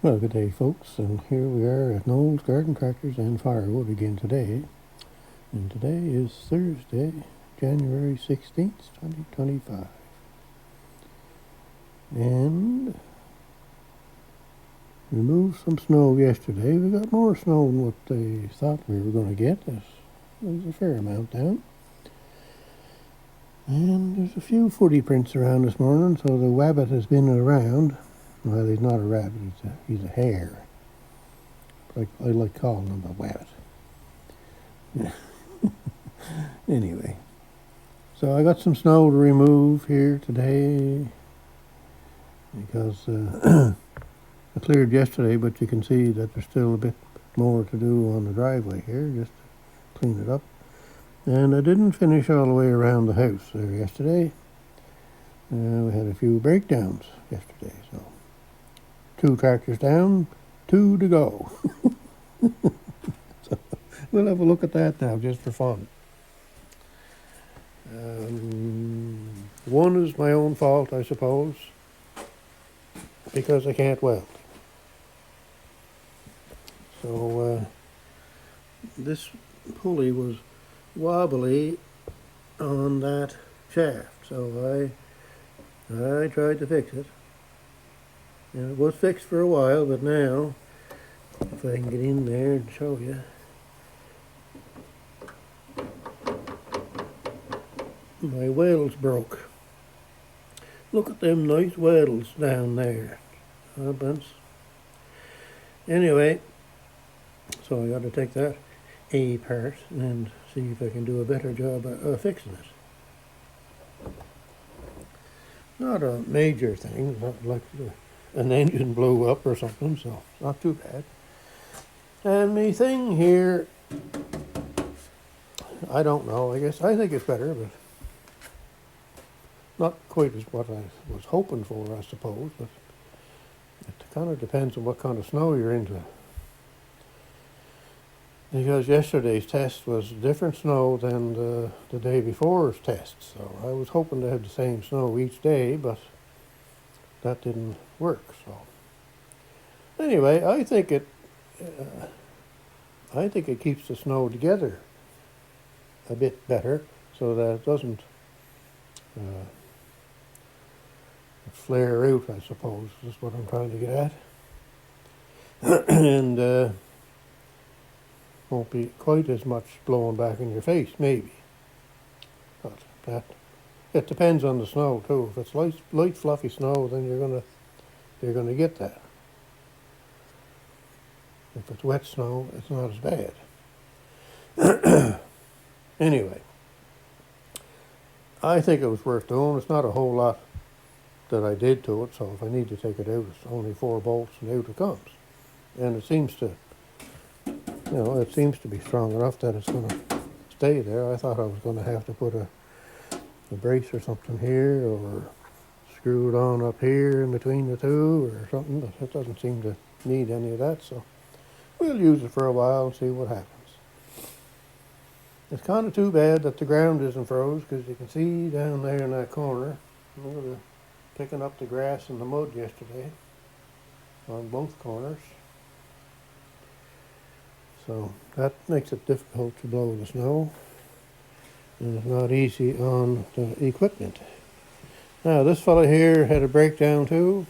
Well, good day, folks, and here we are at Noel's Garden Tractors and Firewood again today. And today is Thursday, January 16th, 2025. And we removed some snow yesterday. We got more snow than what they thought we were going to get. There's a fair amount down. And there's a few footy prints around this morning, so the wabbit has been around. Well, he's not a rabbit, he's a hare. I like calling him a wabbit. Anyway, so I got some snow to remove here today because I cleared yesterday, but you can see that there's still a bit more to do on the driveway here, just to clean it up. And I didn't finish all the way around the house there yesterday. We had a few breakdowns yesterday, so 2 tractors down, 2 to go. So we'll have a look at that now, just for fun. One is my own fault, I suppose, because I can't weld. So this pulley was wobbly on that shaft, so I tried to fix it. And it was fixed for a while, but now, if I can get in there and show you, my welds broke. Look at them nice welds down there. Anyway, so I got to take that apart and see if I can do a better job of fixing it. Not a major thing, not like an engine blew up or something, so not too bad. And me thing here, I don't know, I think it's better, but not quite as what I was hoping for, I suppose, but it kind of depends on what kind of snow you're into. Because yesterday's test was different snow than the day before's test, so I was hoping to have the same snow each day, but that didn't work. So anyway, I think it keeps the snow together a bit better, so that it doesn't flare out, I suppose, is what I'm trying to get at. And won't be quite as much blowing back in your face, maybe. But it depends on the snow too. If it's light fluffy snow, then you're gonna get that. If it's wet snow, it's not as bad. Anyway, I think it was worth doing. It's not a whole lot that I did to it, so if I need to take it out, it's only 4 bolts and out it comes. And it seems to, it seems to be strong enough that it's going to stay there. I thought I was going to have to put a brace or something here, or screw it on up here in between the two or something, but it doesn't seem to need any of that, so we'll use it for a while and see what happens. It's kind of too bad that the ground isn't froze, because you can see down there in that corner, picking up the grass and the mud yesterday on both corners. So that makes it difficult to blow the snow, and it's not easy on the equipment. Now this fella here had a breakdown too.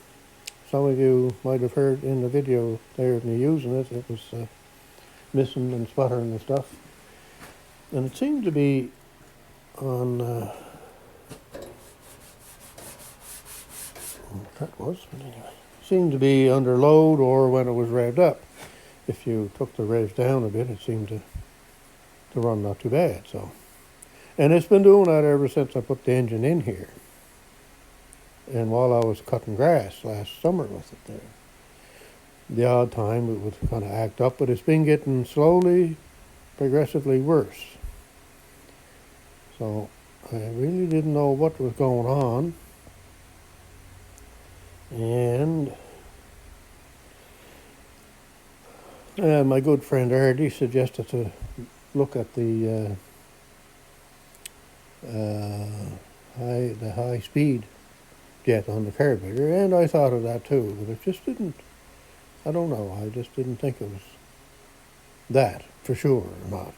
Some of you might have heard in the video there of me using it. It was missing and sputtering and stuff. And it seemed to be on that was, but anyway, seemed to be under load or when it was revved up. If you took the revs down a bit, it seemed to run not too bad. So, and it's been doing that ever since I put the engine in here. And while I was cutting grass last summer with it there, the odd time it would kind of act up, but it's been getting slowly, progressively worse. So I really didn't know what was going on. And my good friend Ardy suggested to look at the high speed jet on the carburetor, and I thought of that too, but it just didn't I don't know. I just didn't think it was that for sure or not.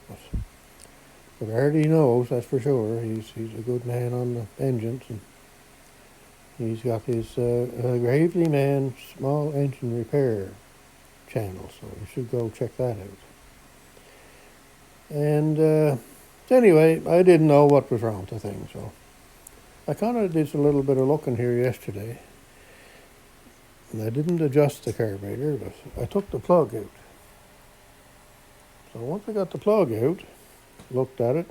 But I already knows, that's for sure. He's a good man on the engines, and he's got his Gravely Man Small Engine Repair channel, so you should go check that out. And so anyway, I didn't know what was wrong with the thing, so I kind of did a little bit of looking here yesterday, and I didn't adjust the carburetor, but I took the plug out. So once I got the plug out, looked at it,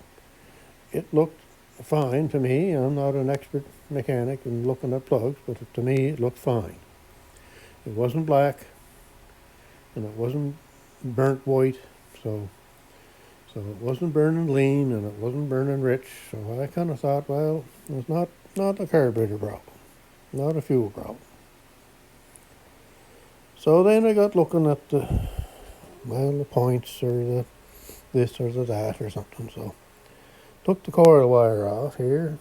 it looked fine to me. I'm not an expert mechanic in looking at plugs, but to me it looked fine. It wasn't black, and it wasn't burnt white, so it wasn't burning lean, and it wasn't burning rich. So I kind of thought, well, it's not a carburetor problem, not a fuel problem. So then I got looking at the points, or the this or the that or something. So took the coil wire off here,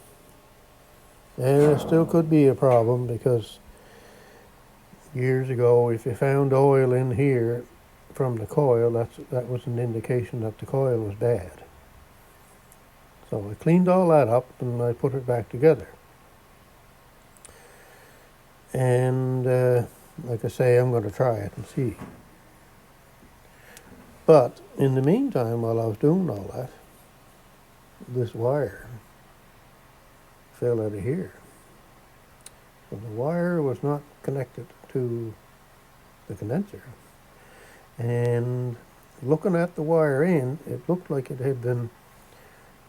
and it still could be a problem, because years ago, if you found oil in here from the coil, that was an indication that the coil was bad. So I cleaned all that up and I put it back together. And like I say, I'm going to try it and see. But in the meantime, while I was doing all that, this wire fell out of here. So the wire was not connected to the condenser. And looking at the wire end, it looked like it had been,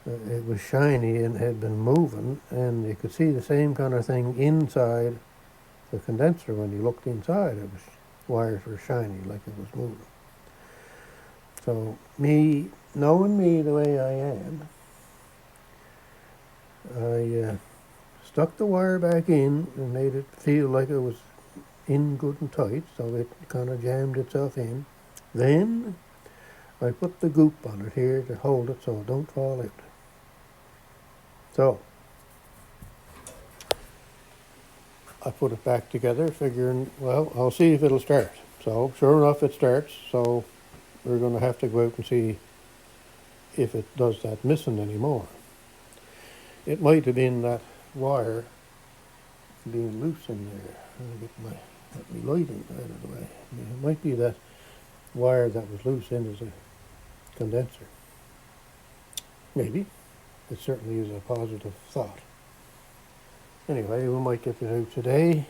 it was shiny and had been moving, and you could see the same kind of thing inside the condenser. When you looked inside, wires were shiny, like it was moving. So knowing me the way I am, I stuck the wire back in and made it feel like it was in good and tight, so it kind of jammed itself in. Then I put the goop on it here to hold it so it don't fall out. So I put it back together, figuring, well, I'll see if it'll start. So sure enough, it starts. So we're going to have to go out and see if it does that missing anymore. It might have been that wire being loose in there. I'll get my lighting out of the way. It might be that wire that was loose in as a condenser. Maybe. It certainly is a positive thought. Anyway, we might get it out today,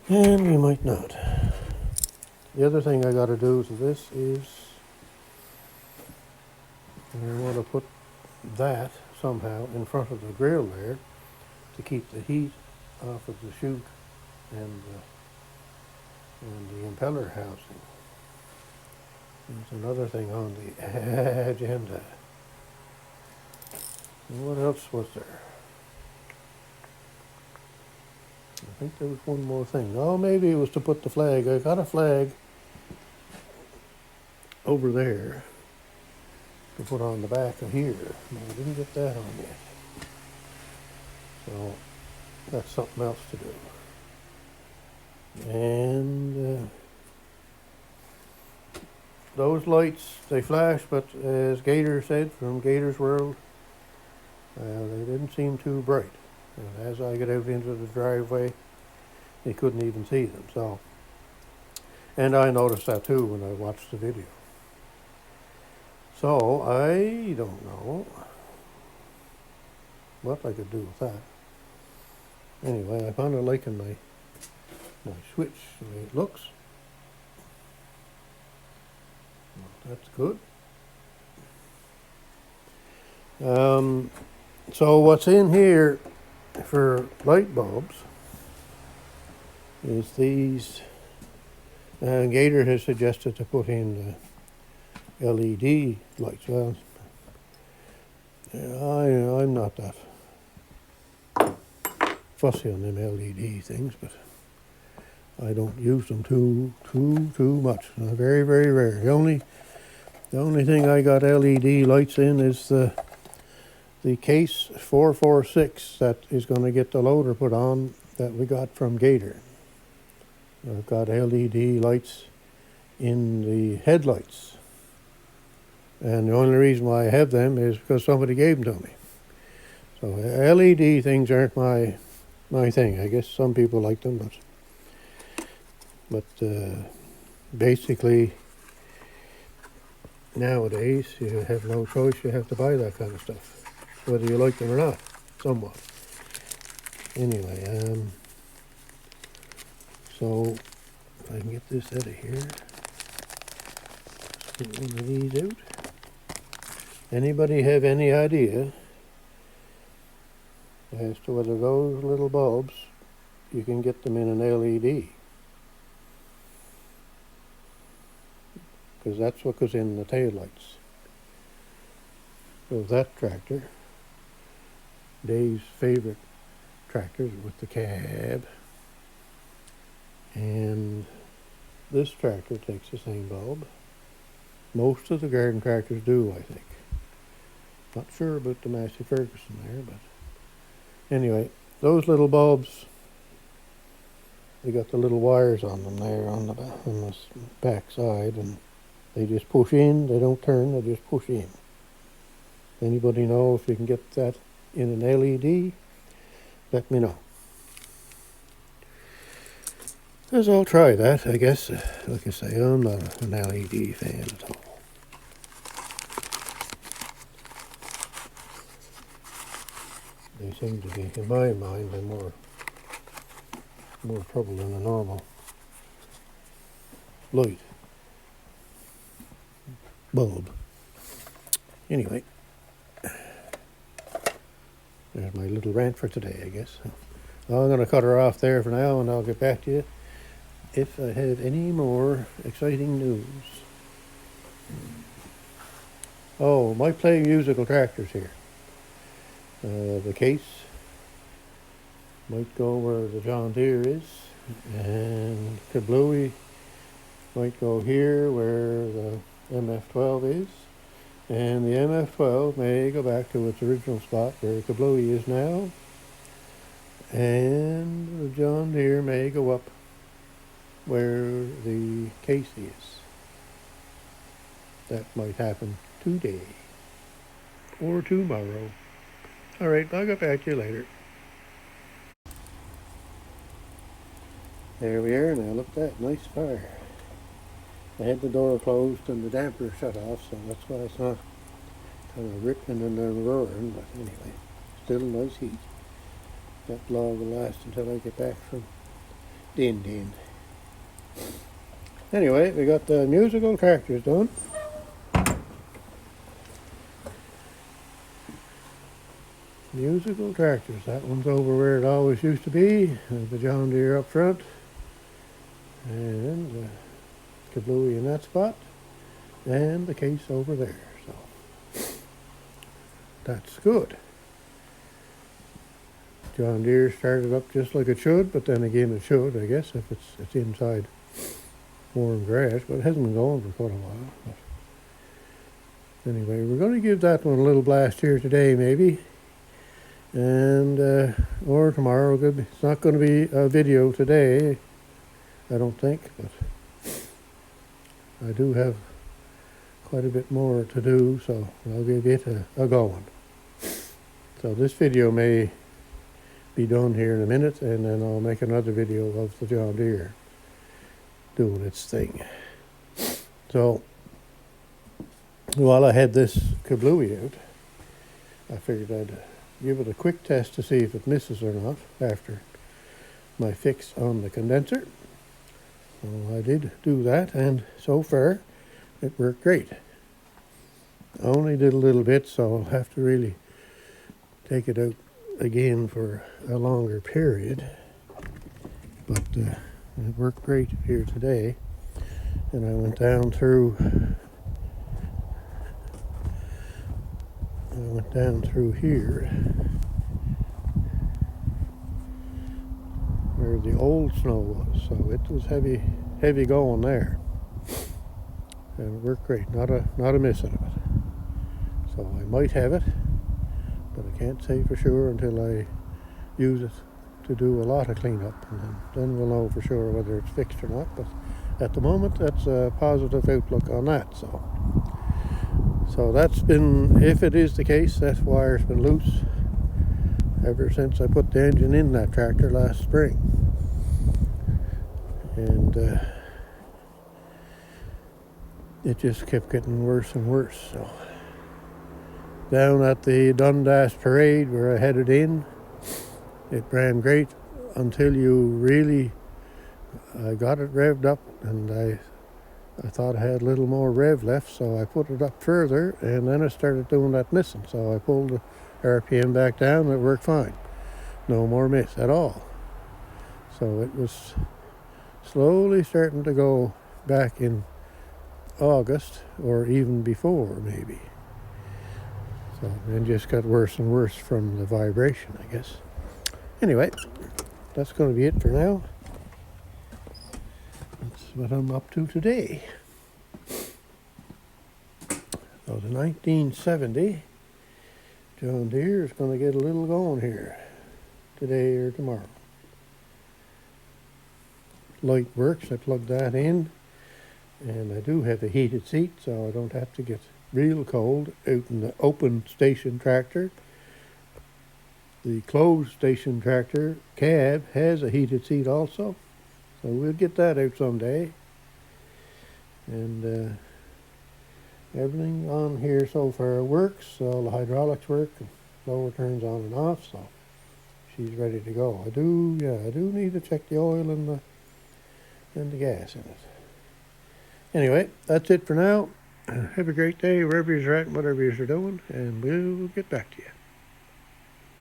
and we might not. The other thing I got to do to this is I want to put that somehow in front of the grill there to keep the heat off of the chute and the impeller housing. There's another thing on the agenda. And what else was there? I think there was one more thing. Oh, maybe it was to put the flag. I got a flag over there to put on the back of here. No, I didn't get that on yet. So that's something else to do. And those lights, they flash, but as Gator said from Gator's World, they didn't seem too bright. And as I get out into the driveway, you couldn't even see them. So, and I noticed that too when I watched the video. So I don't know what I could do with that. Anyway, I kind of liking my switch, the way it looks. Well, that's good. So what's in here for light bulbs is these. Gator has suggested to put in LED lights. Well, I'm not that fussy on them LED things, but I don't use them too much. Very, very rare. The only thing I got LED lights in is the case 446 that is going to get the loader put on that we got from Gator. I've got LED lights in the headlights. And the only reason why I have them is because somebody gave them to me. So LED things aren't my thing. I guess some people like them, but basically nowadays you have no choice. You have to buy that kind of stuff, whether you like them or not, somewhat. Anyway, so if I can get this out of here, get one of these out. Anybody have any idea as to whether those little bulbs, you can get them in an LED? Because that's what goes in the tail lights. So that tractor, Dave's favorite tractors with the cab, and this tractor takes the same bulb. Most of the garden tractors do, I think. Not sure about the Massey Ferguson there, but anyway, those little bulbs, they got the little wires on them there on the back side, and they just push in. They don't turn, they just push in. Anybody know if you can get that in an LED? Let me know. Because I'll try that, I guess. Like I say, I'm not an LED fan at all. They seem to be, in my mind, they're more trouble than a normal light bulb. Anyway, there's my little rant for today, I guess. I'm going to cut her off there for now, and I'll get back to you if I have any more exciting news. Oh, might play musical tractors here. The case might go where the John Deere is, and Kablooey might go here where the MF12 is, and the MF12 may go back to its original spot where Kablooey is now, and the John Deere may go up where the case is. That might happen today or tomorrow. All right, I'll get back to you later. There we are. Now look at that, nice fire. I had the door closed and the damper shut off, so that's why it's not kind of ripping and then roaring, but anyway, still nice heat. That log will last until I get back from Din. Anyway, we got the musical tractors done. Musical tractors. That one's over where it always used to be. The John Deere up front. And Kablooey in that spot. And the case over there. So that's good. John Deere started up just like it should, but then again it should, I guess, if it's inside warm grass. But it hasn't been going for quite a while. But anyway, we're going to give that one a little blast here today, maybe. And or tomorrow. It's not going to be a video today, I don't think, but I do have quite a bit more to do, so I'll give it a going. So this video may be done here in a minute, and then I'll make another video of the John Deere doing its thing. So while I had this Kablooey out, I figured I'd give it a quick test to see if it misses or not after my fix on the condenser. So I did do that, and so far it worked great. I only did a little bit, so I'll have to really take it out again for a longer period. But it worked great here today, and I went down through here where the old snow was, so it was heavy going there, and it worked great. Not a miss out of it. So I might have it, but I can't say for sure until I use it to do a lot of cleanup, and then we'll know for sure whether it's fixed or not. But at the moment, that's a positive outlook on that. So that's been, if it is the case, that wire's been loose ever since I put the engine in that tractor last spring. And it just kept getting worse and worse. So down at the Dundas Parade where I headed in, it ran great until I got it revved up, and I thought I had a little more rev left, so I put it up further, and then I started doing that missing. So I pulled the RPM back down, and it worked fine. No more miss at all. So it was slowly starting to go back in August, or even before maybe. So it just got worse and worse from the vibration, I guess. Anyway, that's going to be it for now. That's what I'm up to today. So the 1970 John Deere is going to get a little going here today or tomorrow. Light works, I plugged that in, and I do have a heated seat, so I don't have to get real cold out in the open station tractor. The closed station tractor cab has a heated seat also, so we'll get that out someday. And everything on here so far works. All the hydraulics work, and blower turns on and off, so she's ready to go. I do need to check the oil and the gas in it. Anyway, that's it for now. Have a great day wherever you're at and whatever you're doing, and we'll get back to you.